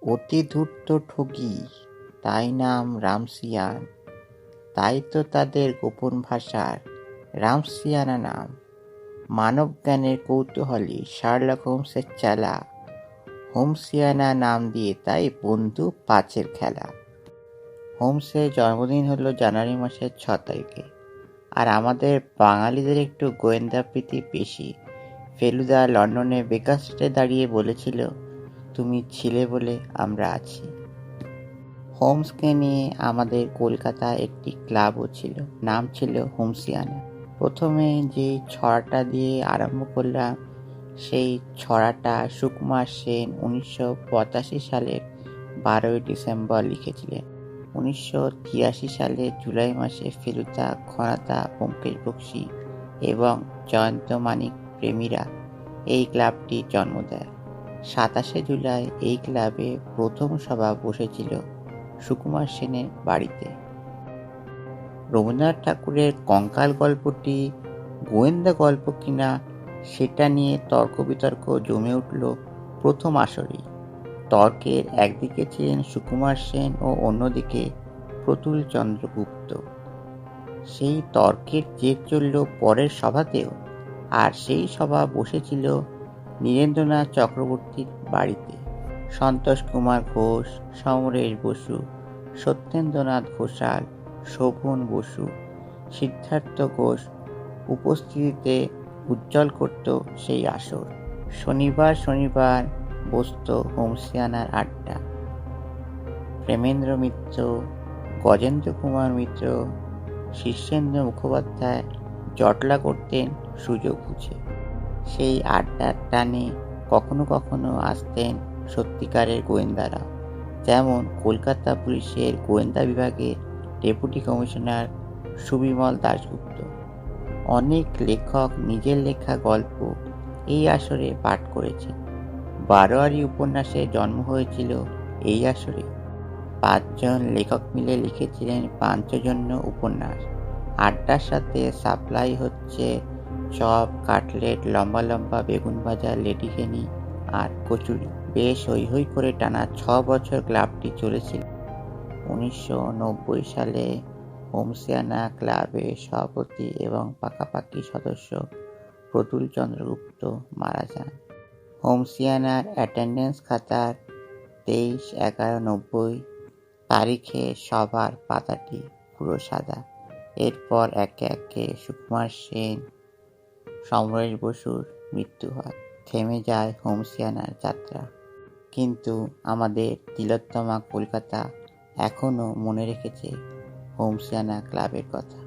অতি ধূর্ত ঠগী, তাই নাম রামসিয়ান, তাই তো তাদের গোপন ভাষার রামসিয়ানা নাম। মানবজ্ঞানের কৌতূহলী শার্লক হোমসের চেলা, হোমসিয়ানা নাম দিয়ে তাই বন্ধু পাঁচের খেলা। হোমসের জন্মদিন হলো জানুয়ারি মাসের 6 তারিখে, আর আমাদের বাঙালিদের একটু গোয়েন্দা প্রীতি বেশি। ফেলুদা লন্ডনে বেকার স্ট্রিটে দাঁড়িয়ে বলেছিল, তুমি ছিলে বলে আমরা আছি। হোমসকে নিয়ে আমাদের কলকাতায় একটি ক্লাবও ছিল, নাম ছিল হোমসিয়ানা। প্রথমে যে ছড়াটা দিয়ে আরম্ভ করলাম, সেই ছড়াটা সুকুমার সেন 1985 সালের 12ই ডিসেম্বর লিখেছিলেন। 1983 সালের জুলাই মাসে ফেলুদা, ঘনাদা, ব্যোমকেশ বক্সী এবং জয়ন্ত মানিক প্রেমীরা এই ক্লাবটি জন্ম দেয়। 27শে জুলাই এই ক্লাবে প্রথম সভা বসেছিল সুকুমার সেনের বাড়িতে। রবীন্দ্রনাথ ঠাকুরের কঙ্কাল গল্পটি গোয়েন্দা গল্প কিনা সেটা নিয়ে তর্ক বিতর্ক জমে উঠল প্রথম আসরেই। তর্কের একদিকে ছিলেন সুকুমার সেন ও অন্যদিকে প্রতুল চন্দ্র গুপ্ত। সেই তর্কের জের চলল পরের সভাতেও, আর সেই সভা বসেছিল নীরেন্দ্রনাথ চক্রবর্তীর বাড়িতে। সন্তোষ কুমার ঘোষ, সমরেশ বসু, সত্যেন্দ্রনাথ ঘোষাল, শোভন বসু, সিদ্ধার্থ ঘোষ উপস্থিতিতে উজ্জ্বল করত সেই আসর। শনিবার বসত হোমসিয়ানার আড্ডা। প্রেমেন্দ্র মিত্র, গজেন্দ্র কুমার মিত্র, শীর্ষেন্দ্র মুখোপাধ্যায় জটলা করতেন সুযোগ বুঝে। সেই আড্ডার টানে কখনো কখনো আসতেন সত্যিকারের গোয়েন্দারা, যেমন কলকাতা পুলিশের গোয়েন্দা বিভাগের ডেপুটি কমিশনার সুবিমল দাশগুপ্ত। অনেক লেখক নিজের লেখা গল্প এই আসরে পাঠ করেছেন। বারোয়ারি উপন্যাসের জন্ম হয়েছিল এই আসরে। 5 জন লেখক মিলে লিখেছিলেন পাঞ্চজন্য উপন্যাস। আড্ডার সাথে সাপ্লাই হচ্ছে চপ, কাটলেট, লম্বা লম্বা বেগুন ভাজা, লেডিকেনি আর কচুরি। বেশ হৈ হৈ করে টানা 6 বছর ক্লাবটি চলেছিল। 1990 সালে হোমসিয়ানা ক্লাবের সভাপতি এবং পাকাপাকি সদস্য প্রতুল চন্দ্র গুপ্ত মারা যান। হোমসিয়ানার অ্যাটেন্ডেন্স খাতার 23/11/90 তারিখে সভার পাতাটি পুরো সাদা। এরপর একে একে সুকুমার সেন, সমরেশ বসুর মৃত্যু হয়। থেমে যায় হোমসিয়ানার যাত্রা। কিন্তু আমাদের তিলোত্তমা কলকাতা এখনো মনে রেখেছে হোমসিয়ানা ক্লাবের কথা।